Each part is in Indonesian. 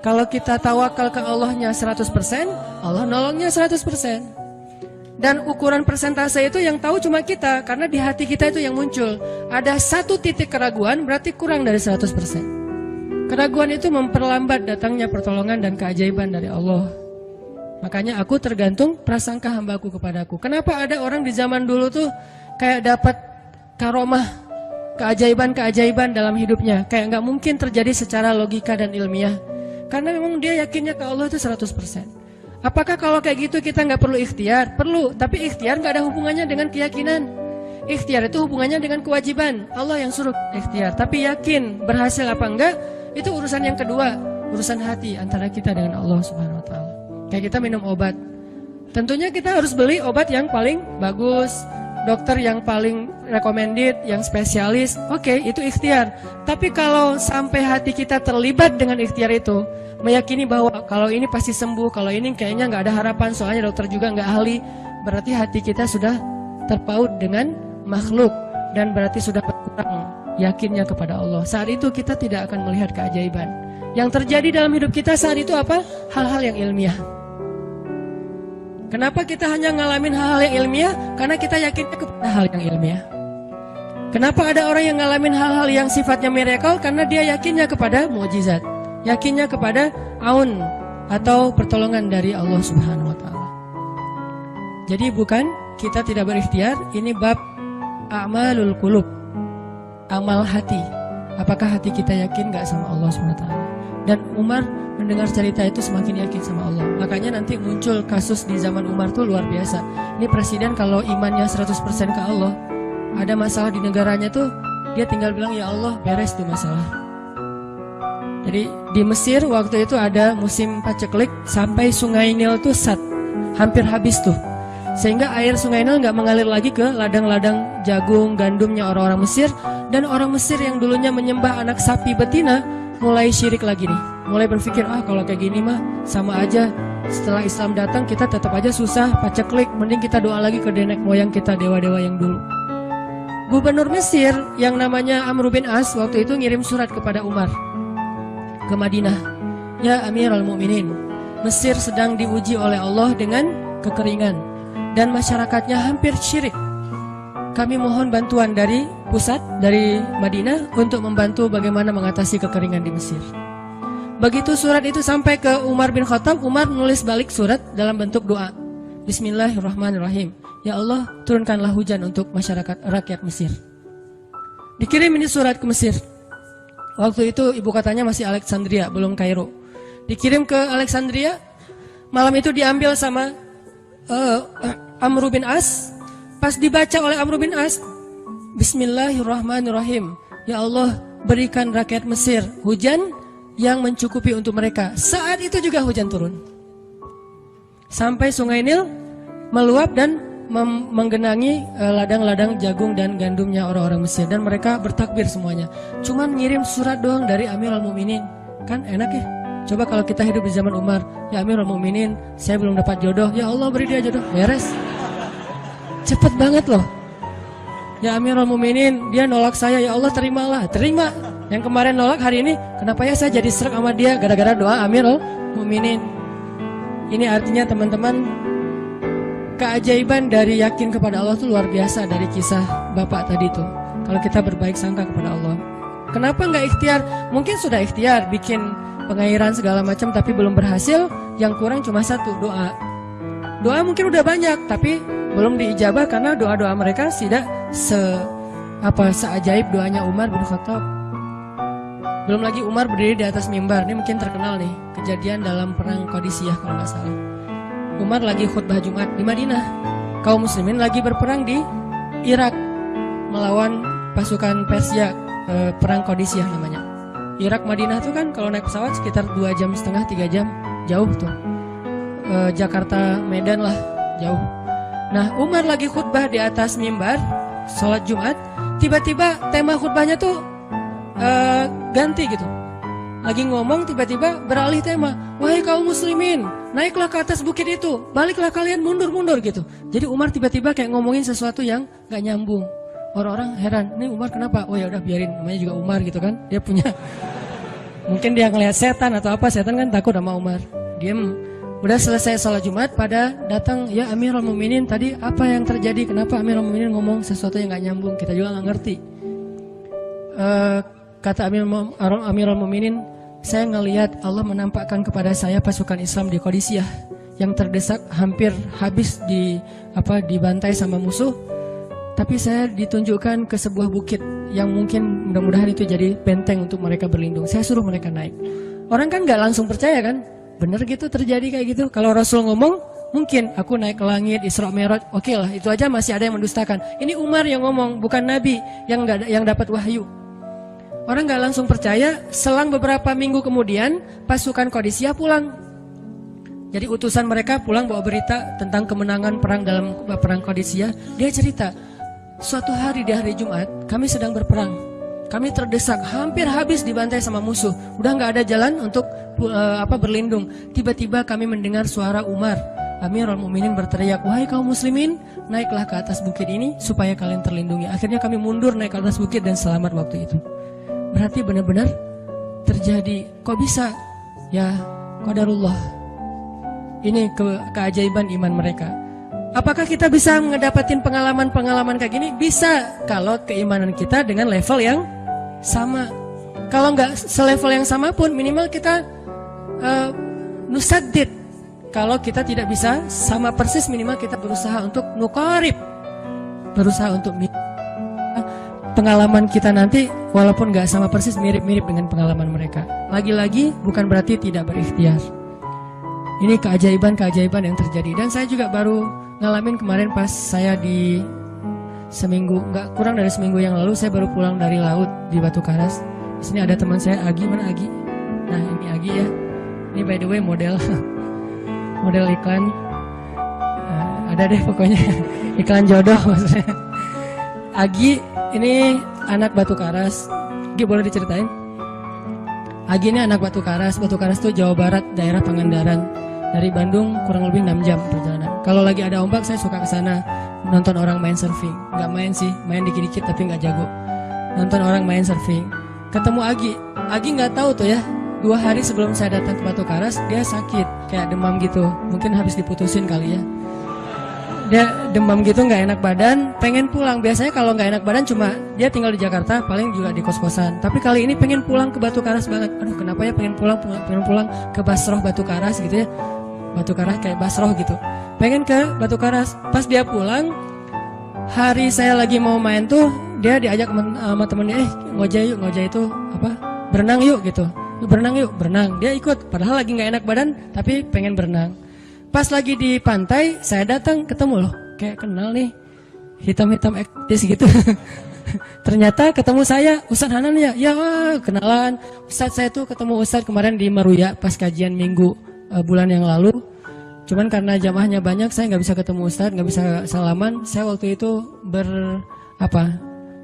Kalau kita tawakal ke Allahnya 100%, Allah nolongnya 100%. Dan ukuran persentase itu yang tahu cuma kita, karena di hati kita itu yang muncul. Ada satu titik keraguan, berarti kurang dari 100%. Keraguan itu memperlambat datangnya pertolongan dan keajaiban dari Allah. Makanya aku tergantung prasangka hambaku kepadaku. Kenapa ada orang di zaman dulu tuh kayak dapat karomah, keajaiban-keajaiban dalam hidupnya. Kayak nggak mungkin terjadi secara logika dan ilmiah. Karena memang dia yakinnya ke Allah itu 100%. Apakah kalau kayak gitu kita nggak perlu ikhtiar? Perlu, tapi ikhtiar nggak ada hubungannya dengan keyakinan. Ikhtiar itu hubungannya dengan kewajiban. Allah yang suruh ikhtiar, tapi yakin berhasil apa enggak, itu urusan yang kedua. Urusan hati antara kita dengan Allah Subhanahu Wa Taala. Kayak kita minum obat, tentunya kita harus beli obat yang paling bagus, dokter yang paling recommended, yang spesialis. Oke, itu ikhtiar. Tapi kalau sampai hati kita terlibat dengan ikhtiar itu, meyakini bahwa kalau ini pasti sembuh, kalau ini kayaknya nggak ada harapan, soalnya dokter juga nggak ahli, berarti hati kita sudah terpaut dengan makhluk dan berarti sudah berkurang yakinnya kepada Allah. Saat itu kita tidak akan melihat keajaiban. Yang terjadi dalam hidup kita saat itu apa? Hal-hal yang ilmiah. Kenapa kita hanya ngalamin hal-hal yang ilmiah? Karena kita yakinnya kepada hal yang ilmiah. Kenapa ada orang yang ngalamin hal-hal yang sifatnya miracle? Karena dia yakinnya kepada mukjizat. Yakinnya kepada aun atau pertolongan dari Allah Subhanahu Wa Taala. Jadi bukan kita tidak berikhtiar, ini bab a'malul qulub, amal hati. Apakah hati kita yakin gak sama Allah Subhanahu Wa Taala? Dan Umar mendengar cerita itu semakin yakin sama Allah. Makanya nanti muncul kasus di zaman Umar tuh luar biasa. Ini presiden kalau imannya 100% ke Allah, ada masalah di negaranya tuh, dia tinggal bilang ya Allah beres tuh masalah. Jadi di Mesir waktu itu ada musim paceklik sampai sungai Nil tuh hampir habis tuh. Sehingga air sungai Nil nggak mengalir lagi ke ladang-ladang jagung, gandumnya orang-orang Mesir. Dan orang Mesir yang dulunya menyembah anak sapi betina mulai syirik lagi nih. Mulai berpikir, kalau kayak gini mah sama aja. Setelah Islam datang kita tetap aja susah, paceklik. Mending kita doa lagi ke nenek moyang kita, dewa-dewa yang dulu. Gubernur Mesir yang namanya Amr bin As waktu itu ngirim surat kepada Umar ke Madinah. Ya Amirul Mukminin, Mesir sedang diuji oleh Allah dengan kekeringan dan masyarakatnya hampir syirik. Kami mohon bantuan dari pusat, dari Madinah untuk membantu bagaimana mengatasi kekeringan di Mesir. Begitu surat itu sampai ke Umar bin Khattab, Umar menulis balik surat dalam bentuk doa. Bismillahirrahmanirrahim. Ya Allah, turunkanlah hujan untuk masyarakat rakyat Mesir. Dikirim ini surat ke Mesir. Waktu itu ibu katanya masih Alexandria, belum Kairo. Dikirim ke Alexandria. Malam itu diambil sama Amr bin As. Pas dibaca oleh Amr bin As, Bismillahirrahmanirrahim. Ya Allah, berikan rakyat Mesir hujan yang mencukupi untuk mereka. Saat itu juga hujan turun. Sampai sungai Nil meluap dan menggenangi ladang-ladang jagung dan gandumnya orang-orang Mesir. Dan mereka bertakbir semuanya. Cuman ngirim surat doang dari Amirul Mukminin. Kan enak ya. Coba kalau kita hidup di zaman Umar, ya Amirul Mukminin, saya belum dapat jodoh, ya Allah beri dia jodoh, beres. Cepet banget loh. Ya Amirul Mukminin, dia nolak saya, ya Allah terimalah. Terima. Yang kemarin nolak, hari ini kenapa ya saya jadi serak sama dia gara-gara doa Amirul Mukminin. Ini artinya teman-teman, keajaiban dari yakin kepada Allah itu luar biasa dari kisah Bapak tadi tuh. Kalau kita berbaik sangka kepada Allah. Kenapa nggak ikhtiar? Mungkin sudah ikhtiar, bikin pengairan segala macam tapi belum berhasil. Yang kurang cuma satu, doa. Doa mungkin udah banyak tapi belum diijabah karena doa-doa mereka tidak seajaib doanya Umar bin Khattab. Belum lagi Umar berdiri di atas mimbar. Ini mungkin terkenal nih, kejadian dalam perang Qadisiyah kalau nggak salah. Umar lagi khutbah Jumat di Madinah. Kaum muslimin lagi berperang di Irak melawan pasukan Persia, perang Qadisiyah namanya. Irak Madinah tuh kan kalau naik pesawat sekitar 2,5 jam, 3 jam, jauh tuh. Jakarta Medan lah, jauh. Nah, Umar lagi khutbah di atas mimbar, sholat Jumat. Tiba-tiba tema khutbahnya tuh ganti gitu. Lagi ngomong tiba-tiba beralih tema. Wahai kaum muslimin, naiklah ke atas bukit itu, baliklah kalian mundur-mundur gitu. Jadi Umar tiba-tiba kayak ngomongin sesuatu yang gak nyambung. Orang-orang heran, ini Umar kenapa? Oh ya udah biarin, namanya juga Umar gitu kan. Dia punya Mungkin dia ngelihat setan atau apa, setan kan takut sama Umar. Diem. Udah selesai sholat Jumat, pada datang, ya Amirul Mukminin, tadi apa yang terjadi? Kenapa Amirul Mukminin ngomong sesuatu yang gak nyambung? Kita juga gak ngerti. Kata Amirul Mukminin, saya ngelihat Allah menampakkan kepada saya pasukan Islam di Qadisiyah yang terdesak, hampir habis dibantai sama musuh. Tapi saya ditunjukkan ke sebuah bukit yang mungkin mudah-mudahan itu jadi benteng untuk mereka berlindung. Saya suruh mereka naik. Orang kan gak langsung percaya kan? Bener gitu terjadi kayak gitu. Kalau Rasul ngomong, mungkin aku naik ke langit, Isra Mi'raj, oke lah, itu aja masih ada yang mendustakan. Ini Umar yang ngomong, bukan Nabi yang dapat wahyu. Orang gak langsung percaya. Selang beberapa minggu kemudian, pasukan Qadisiyah pulang. Jadi utusan mereka pulang bawa berita tentang kemenangan perang dalam perang Qadisiyah. Dia cerita, suatu hari di hari Jumat, kami sedang berperang. Kami terdesak, hampir habis dibantai sama musuh. Udah gak ada jalan untuk berlindung. Tiba-tiba kami mendengar suara Umar. Amirul Mukminin berteriak, wahai kaum muslimin, naiklah ke atas bukit ini supaya kalian terlindungi. Akhirnya kami mundur naik ke atas bukit dan selamat waktu itu. Berarti benar-benar terjadi. Kok bisa? Ya, qadarullah. Ini keajaiban iman mereka. Apakah kita bisa ngedapatin pengalaman-pengalaman kayak gini? Bisa, kalau keimanan kita dengan level yang sama. Kalau nggak selevel yang sama pun, minimal kita nusaddid. Kalau kita tidak bisa sama persis, minimal kita berusaha untuk nuqarib, berusaha untuk pengalaman kita nanti walaupun nggak sama persis, mirip-mirip dengan pengalaman mereka. Lagi-lagi bukan berarti tidak berikhtiar. Ini keajaiban-keajaiban yang terjadi. Dan saya juga baru ngalamin kemarin pas saya di seminggu, nggak kurang dari seminggu yang lalu, saya baru pulang dari laut di Batu Karas. Di sini ada teman saya, Agi. Mana Agi? Nah, ini Agi ya. Ini by the way model iklan. Ada deh pokoknya iklan jodoh maksudnya. Agi ini anak Batu Karas. Agi boleh diceritain? Agi ini anak Batu Karas. Batu Karas itu Jawa Barat, daerah Pangandaran. Dari Bandung kurang lebih 6 jam perjalanan. Kalau lagi ada ombak saya suka ke sana nonton orang main surfing. Nggak main sih, main dikit-dikit tapi nggak jago. Nonton orang main surfing. Ketemu Agi. Agi nggak tahu tuh ya. 2 hari sebelum saya datang ke Batu Karas, dia sakit, kayak demam gitu. Mungkin habis diputusin kali ya. Dia demam gitu, nggak enak badan, pengen pulang. Biasanya kalau nggak enak badan cuma dia tinggal di Jakarta, paling juga di kos-kosan. Tapi kali ini pengen pulang ke Batu Karas banget. Aduh, kenapa ya pengen pulang ke Basroh Batu Karas gitu ya. Batu Karas kayak Basroh gitu. Pengen ke Batu Karas. Pas dia pulang, hari saya lagi mau main tuh, dia diajak sama temennya, ngojek itu berenang yuk gitu. Berenang yuk, berenang. Dia ikut, padahal lagi nggak enak badan, tapi pengen berenang. Pas lagi di pantai, saya datang ketemu loh, kayak kenal nih, hitam-hitam ektis gitu. Ternyata ketemu saya, Ustadz Hanan ya, ya kenalan. Ustadz saya tuh ketemu Ustadz kemarin di Meruya pas kajian minggu bulan yang lalu. Cuman karena jamaahnya banyak, saya nggak bisa ketemu Ustadz, nggak bisa salaman. Saya waktu itu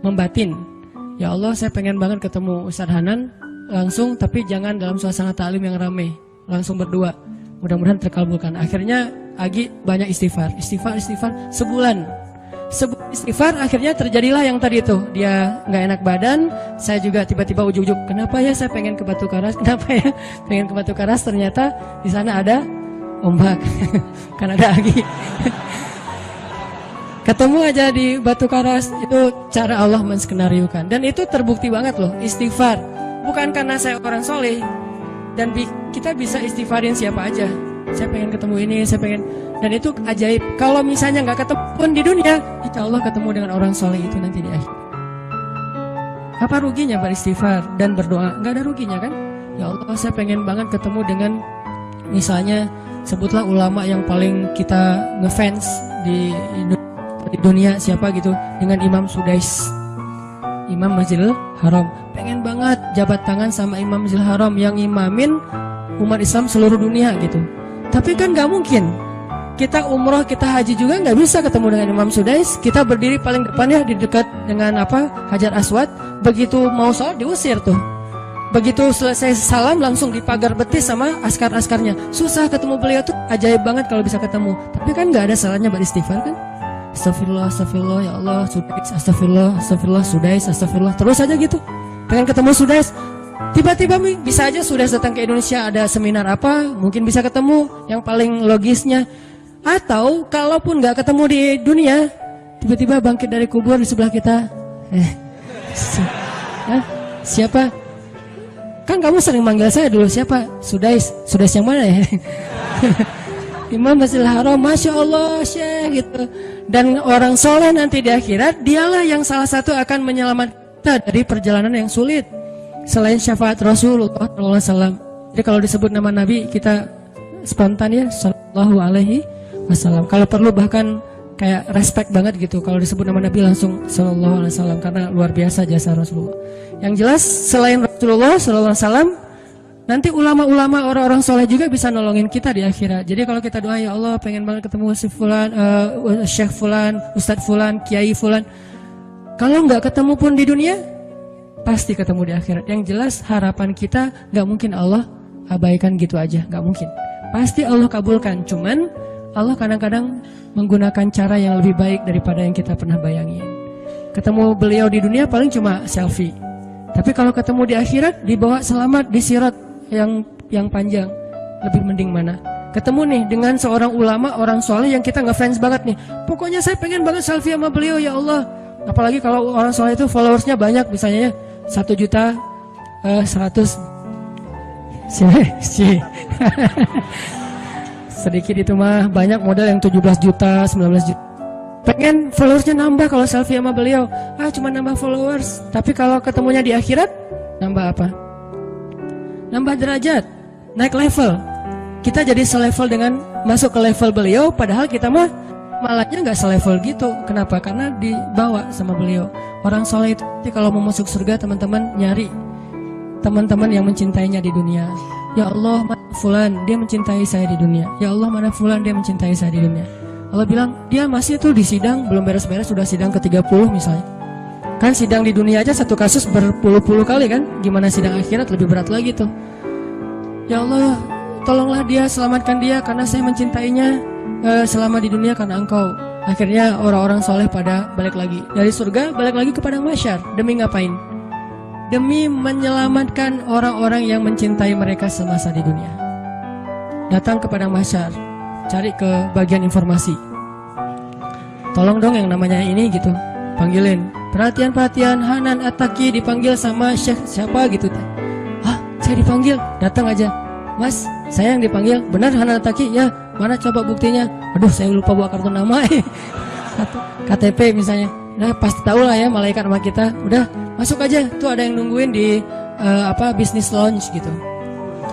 membatin. Ya Allah, saya pengen banget ketemu Ustadz Hanan langsung, tapi jangan dalam suasana ta'lim yang ramai, langsung berdua. Mudah-mudahan terkabulkan. Akhirnya Agi banyak istighfar sebulan istighfar. Akhirnya terjadilah yang tadi itu, dia nggak enak badan. Saya juga tiba-tiba ujuk-ujuk, kenapa ya saya pengen ke Batu Karas, kenapa ya pengen ke Batu Karas. Ternyata di sana ada ombak. Kan ada Agi. Ketemu aja di Batu Karas. Itu cara Allah menskenariokan. Dan itu terbukti banget loh, istighfar. Bukan karena saya orang soleh. Dan kita bisa istighfarin siapa aja. Saya pengen ketemu ini, saya pengen. Dan itu ajaib. Kalau misalnya nggak ketemu pun di dunia, insya Allah ketemu dengan orang soleh itu nanti di akhir. Apa ruginya beristighfar dan berdoa? Nggak ada ruginya kan? Ya Allah, saya pengen banget ketemu dengan, misalnya sebutlah ulama yang paling kita ngefans di dunia siapa gitu, dengan Imam Sudais, Imam Masjidil Haram. Pengen banget jabat tangan sama Imam Masjidil Haram yang imamin umat Islam seluruh dunia gitu. Tapi kan gak mungkin. Kita umroh, kita haji juga gak bisa ketemu dengan Imam Sudais. Kita berdiri paling depan ya, di dekat dengan Hajar Aswad. Begitu mau sholat diusir tuh. Begitu selesai salam langsung dipagar betis sama askar-askarnya. Susah ketemu beliau tuh, ajaib banget kalau bisa ketemu. Tapi kan gak ada salahnya beristighfar kan. Astagfirullah, astagfirullah, ya Allah, Sudais, astagfirullah, astagfirullah, Sudais, astagfirullah. Terus aja gitu. Pengen ketemu Sudais, Tiba-tiba bisa aja sudah datang ke Indonesia, ada seminar apa, mungkin bisa ketemu yang paling logisnya. Atau kalaupun nggak ketemu di dunia, tiba-tiba bangkit dari kubur di sebelah kita. Siapa? Kan kamu sering manggil saya dulu, siapa? Sudais yang mana ya? Imam Masjidil Haram, Masya Allah Syekh gitu. Dan orang soleh nanti di akhirat, dialah yang salah satu akan menyelamatkan kita dari perjalanan yang sulit. Selain syafaat Rasulullah SAW. Jadi kalau disebut nama Nabi, kita spontan ya, Sallallahu Alaihi Wasallam. Kalau perlu bahkan kayak respect banget gitu. Kalau disebut nama Nabi langsung Sallallahu Alaihi Wasallam, karena luar biasa jasa Rasulullah. Yang jelas selain Rasulullah Sallallahu Alaihi Wasallam, nanti ulama-ulama orang-orang soleh juga bisa nolongin kita di akhirat. Jadi kalau kita doa, ya Allah pengen banget ketemu si Fulan, Syekh Fulan, Ustadz Fulan, Kiai Fulan. Kalau nggak ketemu pun di dunia, pasti ketemu di akhirat. Yang jelas harapan kita nggak mungkin Allah abaikan gitu aja, nggak mungkin. Pasti Allah kabulkan. Cuman Allah kadang-kadang menggunakan cara yang lebih baik daripada yang kita pernah bayangin. Ketemu beliau di dunia paling cuma selfie. Tapi kalau ketemu di akhirat, dibawa selamat di sirat yang panjang, lebih mending mana? Ketemu nih dengan seorang ulama, orang soleh yang kita ngefans banget nih. Pokoknya saya pengen banget selfie sama beliau, ya Allah. Apalagi kalau orang soleh itu followersnya banyak, misalnya ya 1.100.000. Sedikit itu mah, banyak model yang 17 juta, 19 juta. Pengen followersnya nambah kalau selfie sama beliau. Cuma nambah followers. Tapi kalau ketemunya di akhirat, nambah apa? Nambah derajat, naik level. Kita jadi selevel dengan masuk ke level beliau, padahal kita mah malahnya nggak selevel gitu. Kenapa? Karena dibawa sama beliau. Orang soleh itu kalau mau masuk surga, teman-teman nyari teman-teman yang mencintainya di dunia. Ya Allah, mana Fulan, dia mencintai saya di dunia. Ya Allah, mana Fulan, dia mencintai saya di dunia. Allah bilang, dia masih tuh di sidang, belum beres-beres, sudah sidang ke-30 misalnya. Kan sidang di dunia aja satu kasus berpuluh-puluh kali kan. Gimana sidang akhirat, lebih berat lagi tuh. Ya Allah, tolonglah dia, selamatkan dia, karena saya mencintainya selama di dunia karena Engkau. Akhirnya orang-orang soleh pada balik lagi dari surga, balik lagi ke padang mahsyar. Demi ngapain? Demi menyelamatkan orang-orang yang mencintai mereka semasa di dunia. Datang ke padang mahsyar, cari ke bagian informasi. Tolong dong yang namanya ini gitu, panggilin. Perhatian, Hanan At-Taqi dipanggil sama Syekh siapa gitu. Saya dipanggil, datang aja. Mas, saya yang dipanggil. Benar Hanan At-Taqi? Ya, mana coba buktinya? Aduh, saya lupa bawa kartu nama. KTP misalnya. Nah, pasti tahu lah ya malaikat sama kita. Udah, masuk aja. Tuh ada yang nungguin di business lounge gitu.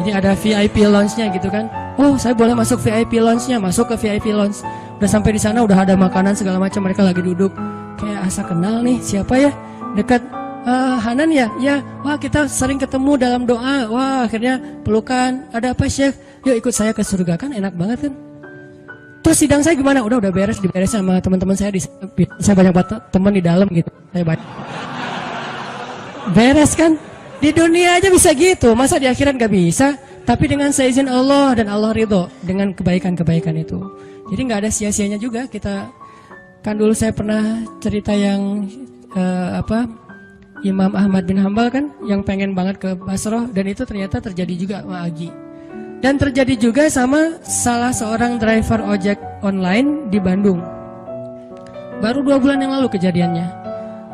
Jadi ada VIP lounge-nya gitu kan. Oh, saya boleh masuk VIP lounge-nya, masuk ke VIP lounge. Udah sampai di sana, udah ada makanan segala macam, mereka lagi duduk. Kayak asa kenal nih, siapa ya? Dekat Hanan ya? Ya, wah kita sering ketemu dalam doa. Wah, akhirnya pelukan. Ada apa Syekh? Yuk ikut saya ke surga, kan enak banget kan? Terus sidang saya gimana? Udah beres, diberesin sama teman-teman saya. Saya banyak teman di dalam gitu. Saya banyak. Beres kan? Di dunia aja bisa gitu, masa di akhirat gak bisa? Tapi dengan seizin Allah dan Allah ridho dengan kebaikan-kebaikan itu. Jadi gak ada sia-sianya juga. Kita kan dulu saya pernah cerita yang Imam Ahmad bin Hambal kan, yang pengen banget ke Basrah, dan itu ternyata terjadi juga sama Agi. Dan terjadi juga sama salah seorang driver ojek online di Bandung. Baru 2 bulan yang lalu kejadiannya.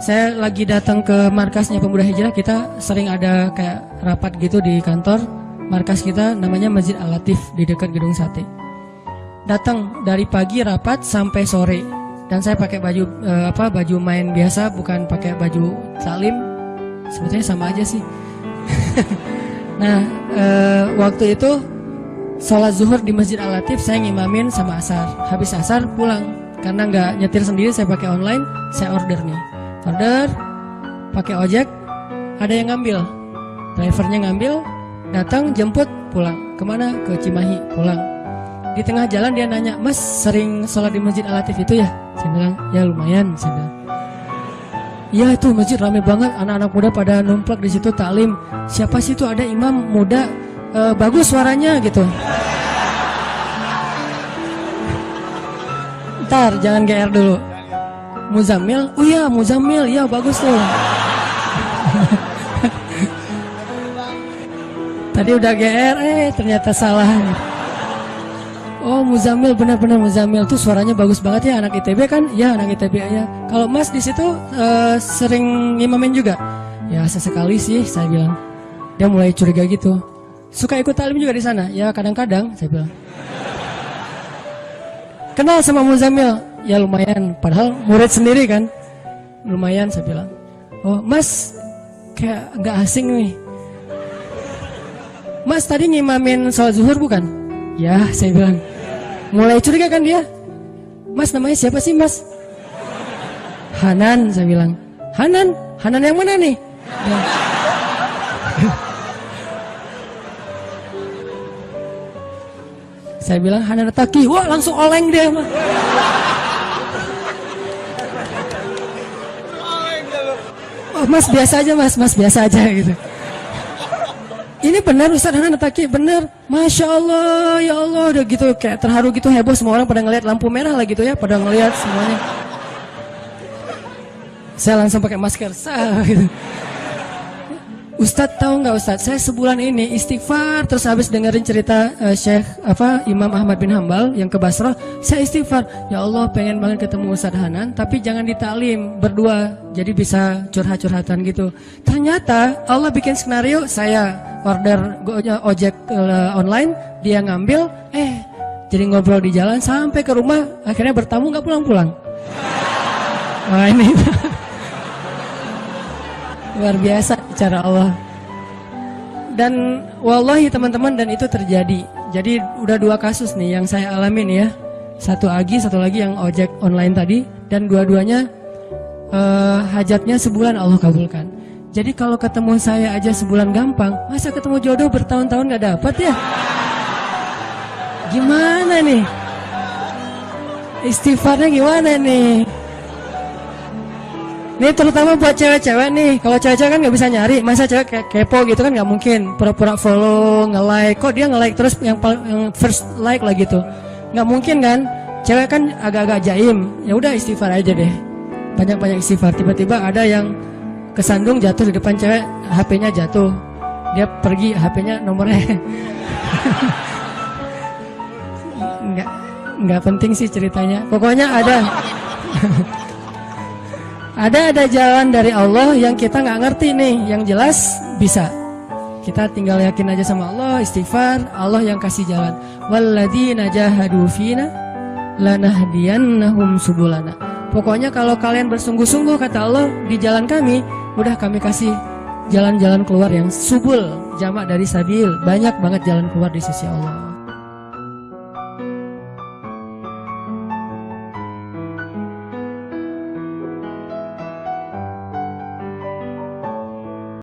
Saya lagi datang ke markasnya Pemuda Hijrah, kita sering ada kayak rapat gitu di kantor. Markas kita namanya Masjid Al-Latif di dekat Gedung Sate. Datang dari pagi rapat sampai sore. Dan saya pakai baju main biasa, bukan pakai baju salim. Sebetulnya sama aja sih. Nah, waktu itu sholat zuhur di Masjid Al-Latif, saya ngimamin sama asar. Habis asar pulang, karena nggak nyetir sendiri, saya pakai online. Saya order nih, pakai ojek, ada yang ngambil, drivernya ngambil, datang jemput, pulang. Kemana? Ke Cimahi, pulang. Di tengah jalan dia nanya, Mas sering sholat di Masjid Al-Latif itu ya? Saya bilang, ya lumayan. Saya bilang, ya itu masjid rame banget, anak-anak muda pada numplak di situ taklim. Siapa sih itu, ada imam muda, bagus suaranya gitu. Ntar jangan GR dulu. Muzammil, oh iya Muzammil, ya bagus tuh. Tadi udah GR, ternyata salah. Oh, Muzamil, benar-benar Muzamil tuh suaranya bagus banget ya, anak ITB kan? Ya, anak ITB ya. Kalau Mas di situ sering ngimamin juga? Ya, sesekali sih saya bilang. Dia mulai curiga gitu. Suka ikut talim juga di sana? Ya, kadang-kadang saya bilang. Kenal sama Muzamil? Ya lumayan, padahal murid sendiri kan. Lumayan saya bilang. Oh, Mas kayak nggak asing nih. Mas tadi ngimamin sholat zuhur bukan? Ya, saya bilang. Mulai curiga kan dia. Mas namanya siapa sih Mas? Hanan, saya bilang. Hanan? Hanan yang mana nih? Ya. Saya bilang Hanan Taki. Wah, langsung oleng dia mah. Oh, Mas biasa aja Mas biasa aja gitu. Ini benar Ustaz Hanan Taki, benar. Masya Allah, ya Allah, udah gitu kayak terharu gitu, heboh, semua orang pada ngelihat lampu merah lah gitu ya, pada ngelihat semuanya. Saya langsung pakai masker, gitu. Ustadz tahu nggak Ustadz, saya sebulan ini istighfar terus habis dengerin cerita Imam Ahmad bin Hambal yang ke Basrah, saya istighfar, ya Allah pengen banget ketemu Ustadz Hanan, tapi jangan ditaklim berdua, jadi bisa curhat-curhatan gitu. Ternyata Allah bikin skenario, saya order ojek online, dia ngambil, jadi ngobrol di jalan sampai ke rumah, akhirnya bertamu nggak pulang-pulang. Wah ini luar biasa cara Allah. Dan wallahi teman-teman, dan itu terjadi. Jadi udah 2 kasus nih yang saya alamin ya. Satu Agi, satu lagi yang ojek online tadi. Dan dua-duanya hajatnya sebulan Allah kabulkan. Jadi kalau ketemu saya aja sebulan gampang, masa ketemu jodoh bertahun-tahun gak dapat ya? Gimana nih? Istighfarnya gimana nih? Nih terutama buat cewek-cewek nih. Kalau cewek-cewek kan nggak bisa nyari, masa cewek kayak kepo gitu kan nggak mungkin. Pura-pura follow, nge-like, kok dia nge-like terus yang first like lah gitu. Nggak mungkin kan? Cewek kan agak-agak jaim. Ya udah istighfar aja deh. Banyak-banyak istighfar. Tiba-tiba ada yang kesandung jatuh di depan cewek, HP-nya jatuh. Dia pergi, HP-nya nomornya. Nggak penting sih ceritanya. Pokoknya ada. Ada jalan dari Allah yang kita nggak ngerti nih, yang jelas bisa. Kita tinggal yakin aja sama Allah, istighfar, Allah yang kasih jalan. Walladzina jahadu fina lanahdiyannahum subulana. Pokoknya kalau kalian bersungguh-sungguh kata Allah di jalan kami, udah kami kasih jalan-jalan keluar yang subul, jamak dari sabil, banyak banget jalan keluar di sisi Allah.